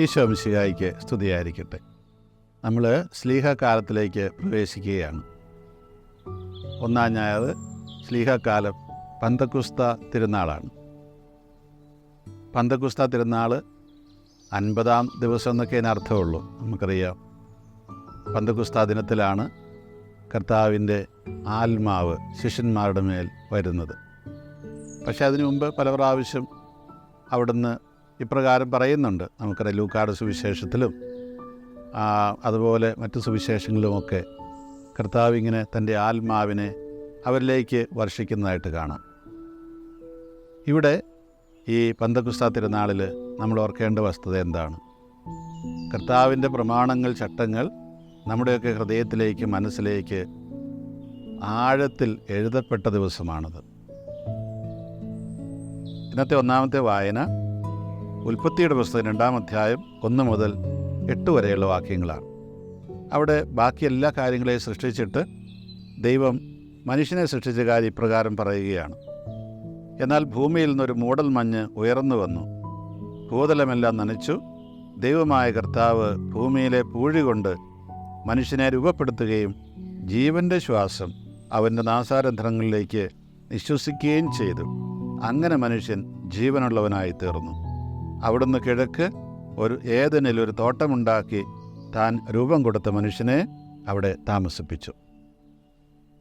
ഈശോ മിശിഹായ്ക്ക് സ്തുതിയായിരിക്കട്ടെ. നമ്മൾ സ്ലീഹക്കാലത്തിലേക്ക് പ്രവേശിക്കുകയാണ്. ഒന്നാം ഞായർ സ്ലീഹക്കാലം പന്തക്കുസ്ത തിരുനാളാണ്. പന്തക്കുസ്ത തിരുനാൾ 50-ാം ദിവസം എന്നൊക്കെ അതിന് അർത്ഥമുള്ളൂ. നമുക്കറിയാം, പന്തക്കുസ്ത ദിനത്തിലാണ് കർത്താവിൻ്റെ ആത്മാവ് ശിഷ്യന്മാരുടെ മേൽ വരുന്നത്. പക്ഷേ അതിനു മുമ്പ് പല പ്രാവശ്യം അവിടുന്ന് ഇപ്രകാരം പറയുന്നുണ്ട്. നമുക്കറിയാം, ലൂക്കായുടെ സുവിശേഷത്തിലും അതുപോലെ മറ്റു സുവിശേഷങ്ങളിലുമൊക്കെ കർത്താവ് ഇങ്ങനെ തൻ്റെ ആത്മാവിനെ അവരിലേക്ക് വർഷിക്കുന്നതായിട്ട് കാണാം. ഇവിടെ ഈ പന്തക്കുസ്ത തിരുനാളിൽ നമ്മൾ ഓർക്കേണ്ട വസ്തുത എന്താണ്? കർത്താവിൻ്റെ പ്രമാണങ്ങൾ, ചട്ടങ്ങൾ നമ്മുടെയൊക്കെ ഹൃദയത്തിലേക്ക്, മനസ്സിലേക്ക് ആഴത്തിൽ എഴുതപ്പെട്ട ദിവസമാണത്. ഇന്നത്തെ ഒന്നാമത്തെ വായന ഉൽപ്പത്തിയുടെ പുസ്തകം 2-ാം അധ്യായം 1 മുതൽ 8 വരെയുള്ള വാക്യങ്ങളാണ്. അവിടെ ബാക്കി എല്ലാ കാര്യങ്ങളെയും സൃഷ്ടിച്ചിട്ട് ദൈവം മനുഷ്യനെ സൃഷ്ടിച്ച കാര്യം ഇപ്രകാരം പറയുകയാണ്: എന്നാൽ ഭൂമിയിൽ നിന്നൊരു മൂടൽ മഞ്ഞ് ഉയർന്നു വന്നു, ഭൂതലമെല്ലാം നനച്ചു. ദൈവമായ കർത്താവ് ഭൂമിയിലെ പൂഴി കൊണ്ട് മനുഷ്യനെ രൂപപ്പെടുത്തുകയും ജീവൻ്റെ ശ്വാസം അവൻ്റെ നാസാരന്ധ്രങ്ങളിലേക്ക് നിശ്വസിക്കുകയും ചെയ്തു. അങ്ങനെ മനുഷ്യൻ ജീവനുള്ളവനായി തീർന്നു. അവിടുന്ന് കിഴക്ക് ഏദനിൽ ഒരു തോട്ടമുണ്ടാക്കി താൻ രൂപം കൊടുത്ത മനുഷ്യനെ അവിടെ താമസിപ്പിച്ചു.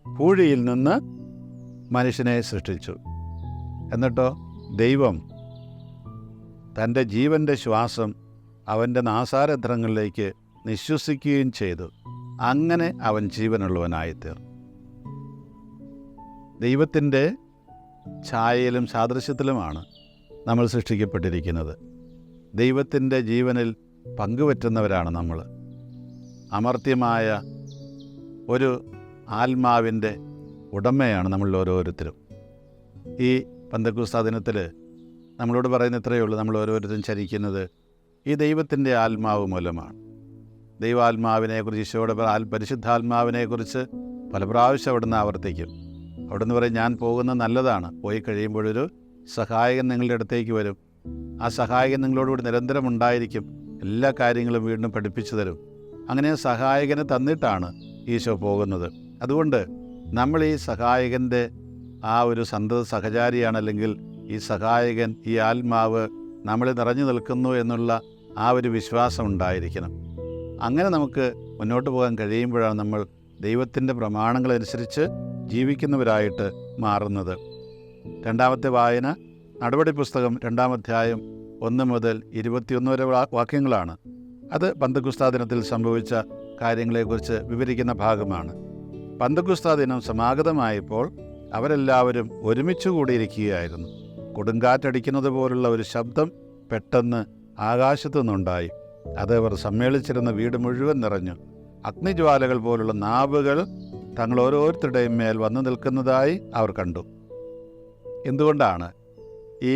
പൂഴിയിൽ നിന്ന് മനുഷ്യനെ സൃഷ്ടിച്ചു. എന്നിട്ടോ ദൈവം തൻ്റെ ജീവൻ്റെ ശ്വാസം അവൻ്റെ നാസാരന്ധ്രങ്ങളിലേക്ക് നിശ്വസിക്കുകയും ചെയ്തു. അങ്ങനെ അവൻ ജീവനുള്ളവനായി തീർന്നു. ദൈവത്തിൻ്റെ ഛായയിലും സാദൃശ്യത്തിലുമാണ് നമ്മൾ സൃഷ്ടിക്കപ്പെട്ടിരിക്കുന്നത്. ദൈവത്തിൻ്റെ ജീവനിൽ പങ്കുപറ്റുന്നവരാണ് നമ്മൾ. അമർത്യമായ ഒരു ആത്മാവിൻ്റെ ഉടമയാണ് നമ്മൾ ഓരോരുത്തരും. ഈ പന്തക്കുസ്ത ദിനത്തിൽ നമ്മളോട് പറയുന്ന ഇത്രയേ ഉള്ളൂ: നമ്മൾ ഓരോരുത്തരും ചരിക്കുന്നത് ഈ ദൈവത്തിൻ്റെ ആത്മാവ് മൂലമാണ്. ദൈവാത്മാവിനെക്കുറിച്ച്, ഈശോയുടെ പരിശുദ്ധാത്മാവിനെക്കുറിച്ച് പല പ്രാവശ്യം അവിടുന്ന് ആവർത്തിക്കും. അവിടുന്ന് പറയും, ഞാൻ പോകുന്നത് നല്ലതാണ്, പോയി കഴിയുമ്പോഴൊരു സഹായകൻ നിങ്ങളുടെ അടുത്തേക്ക് വരും. ആ സഹായകൻ നിങ്ങളോടുകൂടി നിരന്തരം ഉണ്ടായിരിക്കും, എല്ലാ കാര്യങ്ങളും വീണ്ടും പഠിപ്പിച്ചു തരും. അങ്ങനെ സഹായകനെ തന്നിട്ടാണ് ഈശോ പോകുന്നത്. അതുകൊണ്ട് നമ്മൾ ഈ സഹായകൻ്റെ ആ ഒരു സന്തത സഹചാരിയാണ്, അല്ലെങ്കിൽ ഈ സഹായകൻ, ഈ ആത്മാവ് നമ്മളിൽ നിറഞ്ഞു നിൽക്കുന്നു എന്നുള്ള ആ ഒരു വിശ്വാസം ഉണ്ടായിരിക്കണം. അങ്ങനെ നമുക്ക് മുന്നോട്ട് പോകാൻ കഴിയുമ്പോഴാണ് നമ്മൾ ദൈവത്തിൻ്റെ പ്രമാണങ്ങളനുസരിച്ച് ജീവിക്കുന്നവരായിട്ട് മാറുന്നത്. രണ്ടാമത്തെ വായന നടപടി പുസ്തകം 2-ാം അധ്യായം 1 മുതൽ 21 വരെ വാക്യങ്ങളാണ്. അത് പന്തക്കുസ്ത ദിനത്തിൽ സംഭവിച്ച കാര്യങ്ങളെക്കുറിച്ച് വിവരിക്കുന്ന ഭാഗമാണ്. പന്തക്കുസ്ത ദിനം സമാഗതമായപ്പോൾ അവരെല്ലാവരും ഒരുമിച്ച് കൂടിയിരിക്കുകയായിരുന്നു. കൊടുങ്കാറ്റടിക്കുന്നത് പോലുള്ള ഒരു ശബ്ദം പെട്ടെന്ന് ആകാശത്തു നിന്നുണ്ടായി. അത് അവർ സമ്മേളിച്ചിരുന്ന വീട് മുഴുവൻ നിറഞ്ഞു. അഗ്നിജ്വാലകൾ പോലുള്ള നാവുകൾ തങ്ങൾ ഓരോരുത്തരുടെയും മേൽ വന്നു നിൽക്കുന്നതായി അവർ കണ്ടു. എന്തുകൊണ്ടാണ് ഈ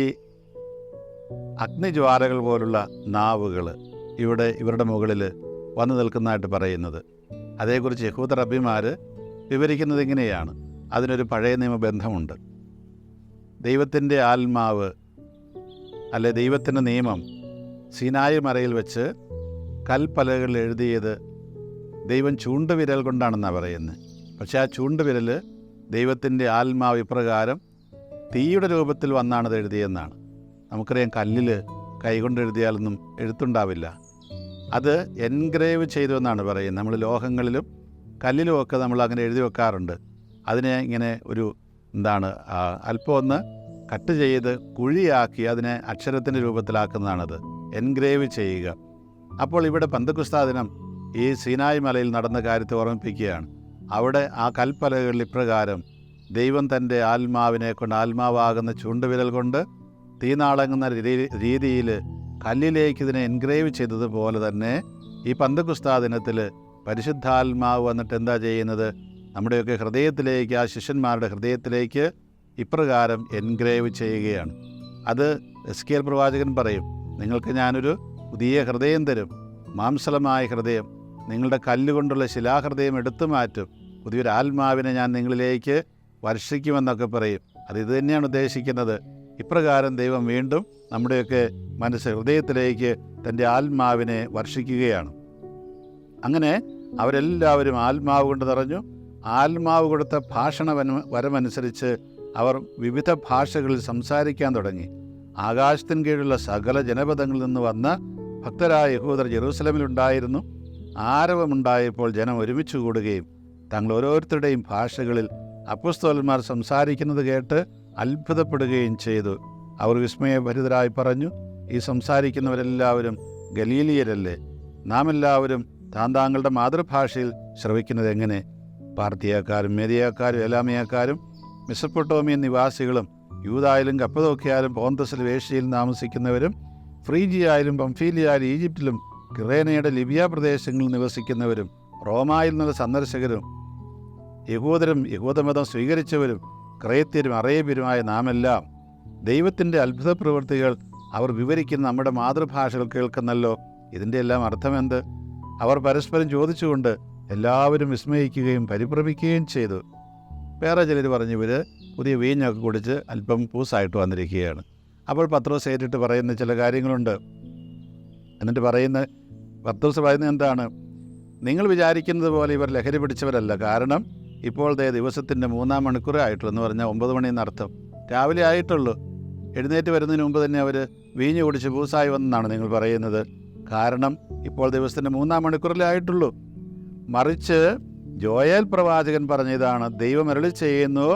അഗ്നിജ്വാലകൾ പോലുള്ള നാവുകൾ ഇവിടെ ഇവരുടെ മുകളിൽ വന്നു നിൽക്കുന്നതായിട്ട് പറയുന്നത്? അതേക്കുറിച്ച് യഹൂദ റബ്ബിമാർ വിവരിക്കുന്നത് ഇങ്ങനെയാണ്. അതിനൊരു പഴയ നിയമബന്ധമുണ്ട്. ദൈവത്തിൻ്റെ ആത്മാവ്, അല്ലെ ദൈവത്തിൻ്റെ നിയമം സീനായി മലയിൽ വെച്ച് കൽപ്പലകളിൽ എഴുതിയത് ദൈവം ചൂണ്ടുവിരൽ കൊണ്ടാണെന്നാണ് പറയുന്നത്. പക്ഷേ ആ ചൂണ്ടുവിരൽ ദൈവത്തിൻ്റെ ആത്മാവ് ഇപ്രകാരം തീയുടെ രൂപത്തിൽ വന്നാണത് എഴുതിയെന്നാണ്. നമുക്കറിയാം, കല്ലിൽ കൈകൊണ്ട് എഴുതിയാലൊന്നും എഴുത്തുണ്ടാവില്ല. അത് എൻഗ്രേവ് ചെയ്തു എന്നാണ് പറയുന്നത്. നമ്മൾ ലോഹങ്ങളിലും കല്ലിലുമൊക്കെ നമ്മൾ അങ്ങനെ എഴുതി വെക്കാറുണ്ട്. അതിനെ ഇങ്ങനെ അല്പം ഒന്ന് കട്ട് ചെയ്ത് കുഴിയാക്കി അതിനെ അക്ഷരത്തിൻ്റെ രൂപത്തിലാക്കുന്നതാണത് എൻഗ്രേവ് ചെയ്യുക. അപ്പോൾ ഇവിടെ പന്തക്കുസ്ത ദിനം ഈ സീനായി മലയിൽ നടന്ന കാര്യത്തെ ഓർമ്മിപ്പിക്കുകയാണ്. അവിടെ ആ കൽപ്പലകളിൽ ഇപ്രകാരം ദൈവം തൻ്റെ ആത്മാവിനെ കൊണ്ട്, ആത്മാവാകുന്ന ചൂണ്ടുവിരൽ കൊണ്ട് തീനാളങ്ങുന്ന രീതിയിൽ കല്ലിലേക്ക് ഇതിനെ എൻഗ്രേവ് ചെയ്തതുപോലെ തന്നെ ഈ പന്തക്കുസ്ത ദിനത്തിൽ പരിശുദ്ധാത്മാവ് വന്നിട്ട് എന്താ ചെയ്യുന്നത്? നമ്മുടെയൊക്കെ ഹൃദയത്തിലേക്ക്, ആ ശിഷ്യന്മാരുടെ ഹൃദയത്തിലേക്ക് ഇപ്രകാരം എൻഗ്രേവ് ചെയ്യുകയാണ്. അത് എസ്കേൽ പ്രവാചകൻ പറയും, നിങ്ങൾക്ക് ഞാനൊരു പുതിയ ഹൃദയം തരും, മാംസളമായ ഹൃദയം, നിങ്ങളുടെ കല്ലുകൊണ്ടുള്ള ശിലാഹൃദയം എടുത്തു മാറ്റും, പുതിയൊരു ആത്മാവിനെ ഞാൻ നിങ്ങളിലേക്ക് വർഷിക്കുമെന്നൊക്കെ പറയും. അത് ഇത് തന്നെയാണ് ഉദ്ദേശിക്കുന്നത്. ഇപ്രകാരം ദൈവം വീണ്ടും നമ്മുടെയൊക്കെ ഹൃദയത്തിലേക്ക് തൻ്റെ ആത്മാവിനെ വർഷിക്കുകയാണ്. അങ്ങനെ അവരെല്ലാവരും ആത്മാവ് കൊണ്ട് നിറഞ്ഞു. ആത്മാവ് കൊടുത്ത ഭാഷണ വരമനുസരിച്ച് അവർ വിവിധ ഭാഷകളിൽ സംസാരിക്കാൻ തുടങ്ങി. ആകാശത്തിന് കീഴിലുള്ള സകല ജനപദങ്ങളിൽ നിന്ന് വന്ന ഭക്തരായ യഹൂദർ ജെറൂസലമിലുണ്ടായിരുന്നു. ആരവമുണ്ടായപ്പോൾ ജനം ഒരുമിച്ച് കൂടുകയും തങ്ങൾ ഓരോരുത്തരുടെയും ഭാഷകളിൽ അപ്പൊസ്തലന്മാർ സംസാരിക്കുന്നത് കേട്ട് അത്ഭുതപ്പെടുകയും ചെയ്തു. അവർ വിസ്മയഭരിതരായി പറഞ്ഞു, ഈ സംസാരിക്കുന്നവരെല്ലാവരും ഗലീലിയരല്ലേ? നാം എല്ലാവരും താങ്കളുടെ മാതൃഭാഷയിൽ ശ്രവിക്കുന്നത് എങ്ങനെ? പാർത്തിയക്കാരും മേദിയക്കാരും എലാമിയക്കാരും മെസൊപ്പൊട്ടോമിയൻ നിവാസികളും യൂദായാലും കപ്പദോക്യയിലും പോന്തസിലും ഏഷ്യയിലും താമസിക്കുന്നവരും ഫ്രീജിയായാലും പംഫീലിയായാലും ഈജിപ്തിലും കിറേനയുടെ ലിബിയ പ്രദേശങ്ങളിൽ നിവസിക്കുന്നവരും റോമായിൽ നിന്നുള്ള സന്ദർശകരും യഹൂദരും യഹൂദമതം സ്വീകരിച്ചവരും ക്രേത്യരും അറേബ്യരുമായ നാമെല്ലാം ദൈവത്തിൻ്റെ അത്ഭുത പ്രവൃത്തികൾ അവർ വിവരിക്കുന്ന നമ്മുടെ മാതൃഭാഷകൾ കേൾക്കുന്നല്ലോ. ഇതിൻ്റെ എല്ലാം അർത്ഥമെന്ത്? അവർ പരസ്പരം ചോദിച്ചുകൊണ്ട് എല്ലാവരും വിസ്മയിക്കുകയും പരിഭ്രമിക്കുകയും ചെയ്തു. വേറെ ചിലർ പറഞ്ഞു, ഇവർ പുതിയ വീഞ്ഞൊക്കെ കുടിച്ച് അല്പം പൂസായിട്ട് വന്നിരിക്കുകയാണ്. അപ്പോൾ പത്രോസ് ഏറ്റിട്ട് പറയുന്ന ചില കാര്യങ്ങളുണ്ട്. എന്നിട്ട് പത്രോസ് പറയുന്നത് എന്താണ്? നിങ്ങൾ വിചാരിക്കുന്നത് പോലെ ഇവർ ലഹരി പിടിച്ചവരല്ല. കാരണം ഇപ്പോൾ ദിവസത്തിൻ്റെ 3-ാം മണിക്കൂറേ ആയിട്ടുള്ളൂ. എന്ന് പറഞ്ഞാൽ 9 മണിയെന്നർത്ഥം. രാവിലെ ആയിട്ടുള്ളൂ. എഴുന്നേറ്റ് വരുന്നതിന് മുമ്പ് തന്നെ അവർ വീഞ്ഞ് കുടിച്ച് പൂസായി വന്നെന്നാണ് നിങ്ങൾ പറയുന്നത്. കാരണം ഇപ്പോൾ ദിവസത്തിൻ്റെ 3-ാം മണിക്കൂറിലേ ആയിട്ടുള്ളൂ. മറിച്ച് ജോയേൽ പ്രവാചകൻ പറഞ്ഞതാണ്, ദൈവം അരുളി ചെയ്യുന്നു,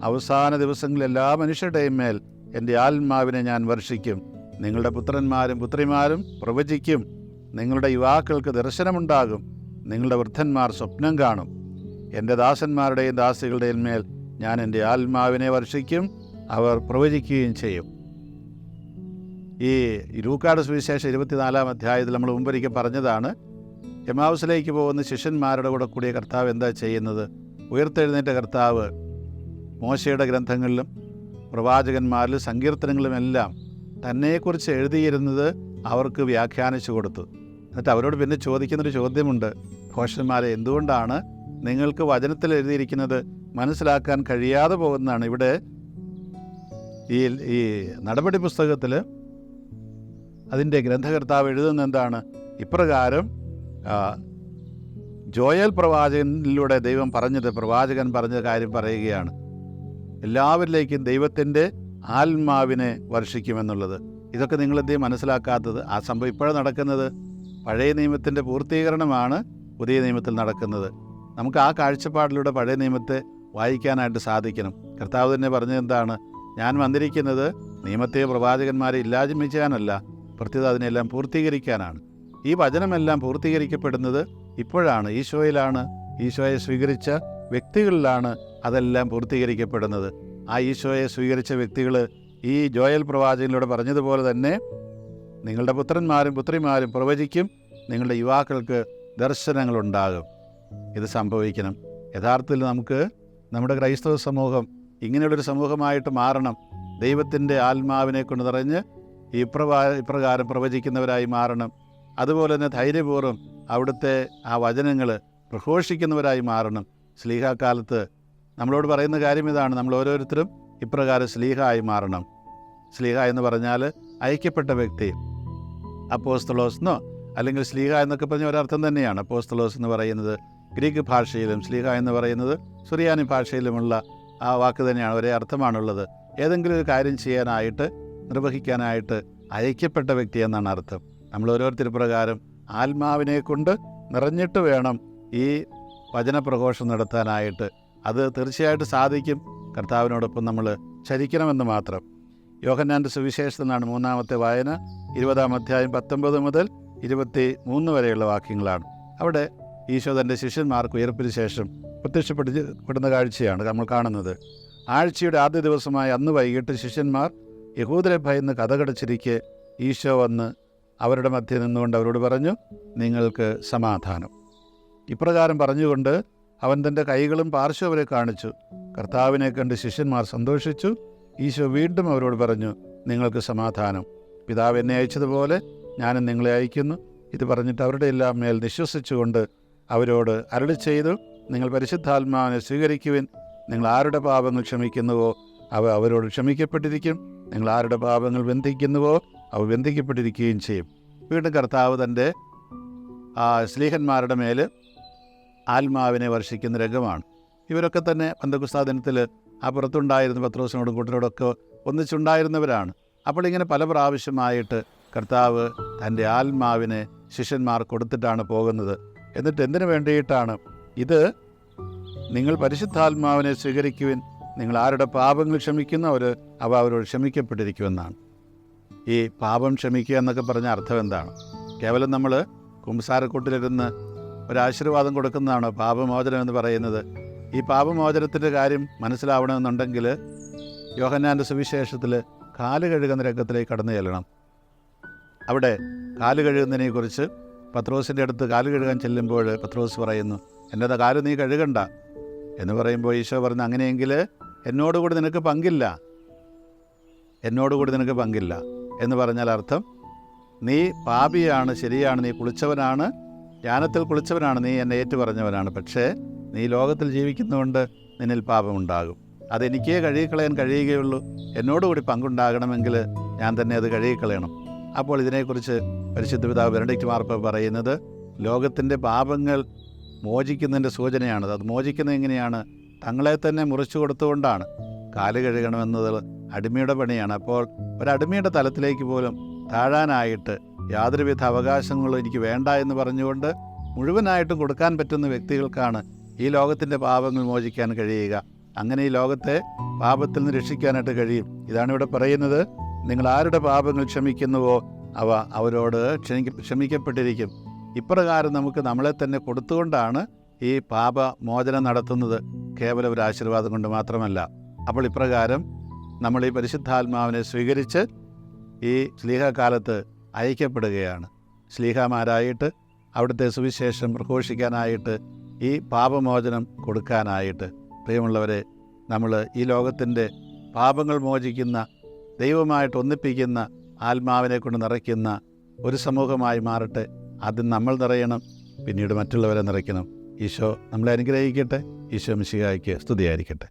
അവസാന ദിവസങ്ങളിൽ എല്ലാ മനുഷ്യരുടെയും മേൽ എൻ്റെ ആത്മാവിനെ ഞാൻ വർഷിക്കും. നിങ്ങളുടെ പുത്രന്മാരും പുത്രിമാരും പ്രവചിക്കും. നിങ്ങളുടെ യുവാക്കൾക്ക് ദർശനമുണ്ടാകും. നിങ്ങളുടെ വൃദ്ധന്മാർ സ്വപ്നം കാണും. എൻ്റെ ദാസന്മാരുടെയും ദാസികളുടെയും മേൽ ഞാൻ എൻ്റെ ആത്മാവിനെ വർഷിക്കും. അവർ പ്രവചിക്കുകയും ചെയ്യും. ഈ ലൂക്കായുടെ സുവിശേഷം 24-ാം അധ്യായത്തിൽ നമ്മൾ മുമ്പൊരിക്കൽ പറഞ്ഞതാണ്, എമ്മാവുസിലേക്ക് പോകുന്ന ശിഷ്യന്മാരുടെ കൂടെ കൂടിയ കർത്താവ് എന്താ ചെയ്യുന്നത്? ഉയർത്തെഴുന്നേറ്റ കർത്താവ് മോശയുടെ ഗ്രന്ഥങ്ങളിലും പ്രവാചകന്മാരിലും സങ്കീർത്തനങ്ങളുമെല്ലാം തന്നെക്കുറിച്ച് എഴുതിയിരുന്നത് അവർക്ക് വ്യാഖ്യാനിച്ചു കൊടുത്തു. എന്നിട്ട് അവരോട് പിന്നെ ചോദിക്കുന്നൊരു ചോദ്യമുണ്ട്, ഭോഷന്മാരെ, എന്തുകൊണ്ടാണ് നിങ്ങൾക്ക് വചനത്തിൽ എഴുതിയിരിക്കുന്നത് മനസ്സിലാക്കാൻ കഴിയാതെ പോകുന്നതാണ്? ഇവിടെ ഈ നടപടി പുസ്തകത്തിൽ അതിൻ്റെ ഗ്രന്ഥകർത്താവ് എഴുതുന്ന എന്താണ്? ഇപ്രകാരം ജോയേൽ പ്രവാചകനിലൂടെ ദൈവം പ്രവാചകൻ പറഞ്ഞ കാര്യം പറയുകയാണ്, എല്ലാവരിലേക്കും ദൈവത്തിൻ്റെ ആത്മാവിനെ വർഷിക്കുമെന്നുള്ളത്. ഇതൊക്കെ നിങ്ങളെന്തേ മനസ്സിലാക്കാത്തത്? ആ സംഭവം ഇപ്പോഴാണ് നടക്കുന്നത്. പഴയ നിയമത്തിൻ്റെ പൂർത്തീകരണമാണ് പുതിയ നിയമത്തിൽ നടക്കുന്നത്. നമുക്ക് ആ കാഴ്ചപ്പാടിലൂടെ പഴയ നിയമത്തെ വായിക്കാനായിട്ട് സാധിക്കണം. കർത്താവ് തന്നെ പറഞ്ഞത് എന്താണ്? ഞാൻ വന്നിരിക്കുന്നത് നിയമത്തെയും പ്രവാചകന്മാരെ ഇല്ലായ്മിക്കാനല്ല, പ്രത്യേക അതിനെല്ലാം പൂർത്തീകരിക്കാനാണ്. ഈ വചനമെല്ലാം പൂർത്തീകരിക്കപ്പെടുന്നത് ഇപ്പോഴാണ്, ഈശോയിലാണ്. ഈശോയെ സ്വീകരിച്ച വ്യക്തികളിലാണ് അതെല്ലാം പൂർത്തീകരിക്കപ്പെടുന്നത്. ആ ഈശോയെ സ്വീകരിച്ച വ്യക്തികൾ ഈ ജോയേൽ പ്രവാചകനിലൂടെ പറഞ്ഞതുപോലെ തന്നെ നിങ്ങളുടെ പുത്രന്മാരും പുത്രിമാരും പ്രവചിക്കും. നിങ്ങളുടെ യുവാക്കൾക്ക് ദർശനങ്ങളുണ്ടാകും. ഇത് സംഭവിക്കണം. യഥാർത്ഥത്തിൽ നമുക്ക് നമ്മുടെ ക്രൈസ്തവ സമൂഹം ഇങ്ങനെയുള്ളൊരു സമൂഹമായിട്ട് മാറണം. ദൈവത്തിൻ്റെ ആത്മാവിനെ കൊണ്ട് നിറഞ്ഞ് ഇപ്രകാരം പ്രവചിക്കുന്നവരായി മാറണം. അതുപോലെ തന്നെ ധൈര്യപൂർവ്വം അവിടുത്തെ ആ വചനങ്ങൾ പ്രഘോഷിക്കുന്നവരായി മാറണം. സ്ലീഹാക്കാലത്ത് നമ്മളോട് പറയുന്ന കാര്യം ഇതാണ്, നമ്മൾ ഓരോരുത്തരും ഇപ്രകാരം സ്ലീഹ ആയി മാറണം. സ്ലീഹ എന്ന് പറഞ്ഞാൽ അയക്കപ്പെട്ട വ്യക്തി. അപ്പോസ്തലോസ് എന്നോ അല്ലെങ്കിൽ സ്ലീഹ എന്നൊക്കെ പറഞ്ഞ ഒരർത്ഥം തന്നെയാണ്. അപ്പോസ്തലോസ് എന്ന് പറയുന്നത് ഗ്രീക്ക് ഭാഷയിലും സ്ലീഹ എന്ന് പറയുന്നത് സുറിയാനി ഭാഷയിലുമുള്ള ആ വാക്ക് തന്നെയാണ്, ഒരേ അർത്ഥമാണുള്ളത്. ഏതെങ്കിലും ഒരു കാര്യം ചെയ്യാനായിട്ട് നിർവഹിക്കാനായിട്ട് അയക്കപ്പെട്ട വ്യക്തി എന്നാണ് അർത്ഥം. നമ്മൾ ഓരോരുത്തർ പ്രകാരം ആത്മാവിനെ കൊണ്ട് നിറഞ്ഞിട്ട് വേണം ഈ വചനപ്രഘോഷം നടത്താനായിട്ട്. അത് തീർച്ചയായിട്ടും സാധിക്കും. കർത്താവിനോടൊപ്പം നമ്മൾ ചരിക്കണമെന്ന് മാത്രം. യോഹന്നാൻ്റെ സുവിശേഷത്തിൽ നിന്നാണ് 3-ാമത്തെ വായന. 20-ാം അധ്യായം 19 മുതൽ 23 വരെയുള്ള വാക്യങ്ങളാണ്. അവിടെ ഈശോ തൻ്റെ ശിഷ്യന്മാർക്ക് ഉയർപ്പിന് ശേഷം പ്രത്യക്ഷപ്പെടുന്ന കാഴ്ചയാണ് നമ്മൾ കാണുന്നത്. ആഴ്ചയുടെ ആദ്യ ദിവസമായ അന്ന് വൈകിട്ട് ശിഷ്യന്മാർ യഹൂദരെ ഭയന്ന് കതകടച്ചിരിക്കെ ഈശോ വന്ന് അവരുടെ മധ്യേ നിന്നുകൊണ്ട് അവരോട് പറഞ്ഞു, നിങ്ങൾക്ക് സമാധാനം. ഇപ്രകാരം പറഞ്ഞുകൊണ്ട് അവൻ തൻ്റെ കൈകളും പാർശ്വം അവരെ കാണിച്ചു. കർത്താവിനെ കണ്ട് ശിഷ്യന്മാർ സന്തോഷിച്ചു. ഈശോ വീണ്ടും അവരോട് പറഞ്ഞു, നിങ്ങൾക്ക് സമാധാനം. പിതാവ് എന്നെ അയച്ചതുപോലെ ഞാനും നിങ്ങളെ അയക്കുന്നു. ഇത് പറഞ്ഞിട്ട് അവരുടെ എല്ലാം മേൽ നിശ്വസിച്ചുകൊണ്ട് അവരോട് അരുളി ചെയ്തു, നിങ്ങൾ പരിശുദ്ധാത്മാവിനെ സ്വീകരിക്കുവിൻ. നിങ്ങൾ ആരുടെ പാപങ്ങൾ ക്ഷമിക്കുന്നുവോ അവ അവരോട് ക്ഷമിക്കപ്പെട്ടിരിക്കും. നിങ്ങൾ ആരുടെ പാപങ്ങൾ ബന്ധിക്കുന്നുവോ അവ ബന്ധിക്കപ്പെട്ടിരിക്കുകയും ചെയ്യും. വീണ്ടും കർത്താവ് തൻ്റെ ശ്ലീഹന്മാരുടെ മേൽ ആത്മാവിനെ വർഷിക്കുന്ന രംഗമാണ്. ഇവരൊക്കെ തന്നെ പെന്തക്കോസ്താ ദിനത്തിൽ ആ പുറത്തുണ്ടായിരുന്ന പത്രോസിനോടും കൂട്ടരോടൊക്കെ ഒന്നിച്ചുണ്ടായിരുന്നവരാണ്. അപ്പോൾ ഇങ്ങനെ പല പ്രാവശ്യമായിട്ട് കർത്താവ് തൻ്റെ ആത്മാവിനെ ശിഷ്യന്മാർ കൊടുത്തിട്ടാണ് പോകുന്നത്. എന്നിട്ട് എന്തിനു വേണ്ടിയിട്ടാണ്? ഇത് നിങ്ങൾ പരിശുദ്ധാത്മാവിനെ സ്വീകരിക്കുവിൻ, നിങ്ങൾ ആരുടെ പാപങ്ങൾ ക്ഷമിക്കുന്നോ അവ അവരോട് ക്ഷമിക്കപ്പെട്ടിരിക്കുമെന്നാണ്. ഈ പാപം ക്ഷമിക്കുക എന്നൊക്കെ പറഞ്ഞ അർത്ഥം എന്താണ്? കേവലം നമ്മൾ കുമ്പസാരക്കൂട്ടിലിരുന്ന് ഒരാശീർവാദം കൊടുക്കുന്നതാണോ പാപമോചനം എന്ന് പറയുന്നത്? ഈ പാപമോചനത്തിൻ്റെ കാര്യം മനസ്സിലാവണമെന്നുണ്ടെങ്കിൽ യോഹന്നാൻ്റെ സുവിശേഷത്തിൽ കാല് കഴുകുന്ന രംഗത്തിലേക്ക് കടന്നു ചെല്ലണം. അവിടെ കാല് കഴുകുന്നതിനെക്കുറിച്ച് പത്രോസിൻ്റെ അടുത്ത് കാല് കഴുകാൻ ചെല്ലുമ്പോൾ പത്രോസ് പറയുന്നു, എൻ്റെ കാല് നീ കഴുകണ്ട എന്ന് പറയുമ്പോൾ ഈശോ പറഞ്ഞു, അങ്ങനെയെങ്കിൽ എന്നോടുകൂടി നിനക്ക് പങ്കില്ല എന്ന് പറഞ്ഞാൽ അർത്ഥം, നീ പാപിയാണ്, ശരിയാണ്, നീ കുളിച്ചവനാണ്, ജ്ഞാനത്തിൽ കുളിച്ചവനാണ്, നീ എന്നെ ഏറ്റുപറഞ്ഞവനാണ്, പക്ഷേ നീ ലോകത്തിൽ ജീവിക്കുന്നതുകൊണ്ട് നിന്നിൽ പാപമുണ്ടാകും. അതെനിക്കേ കഴുകിക്കളയാൻ കഴിയുകയുള്ളൂ. എന്നോടുകൂടി പങ്കുണ്ടാകണമെങ്കിൽ ഞാൻ തന്നെ അത് കഴുകിക്കളയണം. അപ്പോൾ ഇതിനെക്കുറിച്ച് പരിശുദ്ധ പിതാവ് ബെനഡിക്റ്റ് മാർപ്പാപ്പ പറയുന്നത് ലോകത്തിൻ്റെ പാപങ്ങൾ മോചിക്കുന്നതിൻ്റെ സൂചനയാണത്. അത് മോചിക്കുന്നത് എങ്ങനെയാണ്? തങ്ങളെ തന്നെ മുറിച്ചു കൊടുത്തുകൊണ്ടാണ്. കാല് കഴുകണമെന്നത് അടിമയുടെ പണിയാണ്. അപ്പോൾ ഒരടിമയുടെ തലത്തിലേക്ക് പോലും താഴാനായിട്ട് യാതൊരുവിധ അവകാശങ്ങളും എനിക്ക് വേണ്ട എന്ന് പറഞ്ഞുകൊണ്ട് മുഴുവനായിട്ടും കൊടുക്കാൻ പറ്റുന്ന വ്യക്തികൾക്കാണ് ഈ ലോകത്തിൻ്റെ പാപങ്ങൾ മോചിക്കാൻ കഴിയുക. അങ്ങനെ ഈ ലോകത്തെ പാപത്തിൽ നിന്ന് രക്ഷിക്കാനായിട്ട് കഴിയും. ഇതാണ് ഇവിടെ പറയുന്നത്, നിങ്ങൾ ആരുടെ പാപങ്ങൾ ക്ഷമിക്കുന്നുവോ അവ അവരോട് ക്ഷമിക്കപ്പെട്ടിരിക്കും. ഇപ്രകാരം നമുക്ക് നമ്മളെ തന്നെ കൊടുത്തുകൊണ്ടാണ് ഈ പാപമോചനം നടത്തുന്നത്, കേവലം ഒരു ആശീർവാദം കൊണ്ട് മാത്രമല്ല. അപ്പോൾ ഇപ്രകാരം നമ്മൾ ഈ പരിശുദ്ധാത്മാവിനെ സ്വീകരിച്ച് ഈ ശ്ലീഹകാലത്ത് അയക്കപ്പെടുകയാണ്. ശ്ലീഹമാരായിട്ട് അവിടുത്തെ സുവിശേഷം പ്രഘോഷിക്കാനായിട്ട്, ഈ പാപമോചനം കൊടുക്കാനായിട്ട്. പ്രിയമുള്ളവരെ, നമ്മൾ ഈ ലോകത്തിൻ്റെ പാപങ്ങൾ മോചിക്കുന്ന, ദൈവമായിട്ട് ഒന്നിപ്പിക്കുന്ന, ആത്മാവിനെ കൊണ്ട് നിറയ്ക്കുന്ന ഒരു സമൂഹമായി മാറട്ടെ. ആദ്യം നമ്മൾ നിറയണം, പിന്നീട് മറ്റുള്ളവരെ നിറയ്ക്കണം. ഈശോ നമ്മളെ അനുഗ്രഹിക്കട്ടെ. ഈശോ മിശിഹായ്ക്ക് സ്തുതിയായിരിക്കട്ടെ.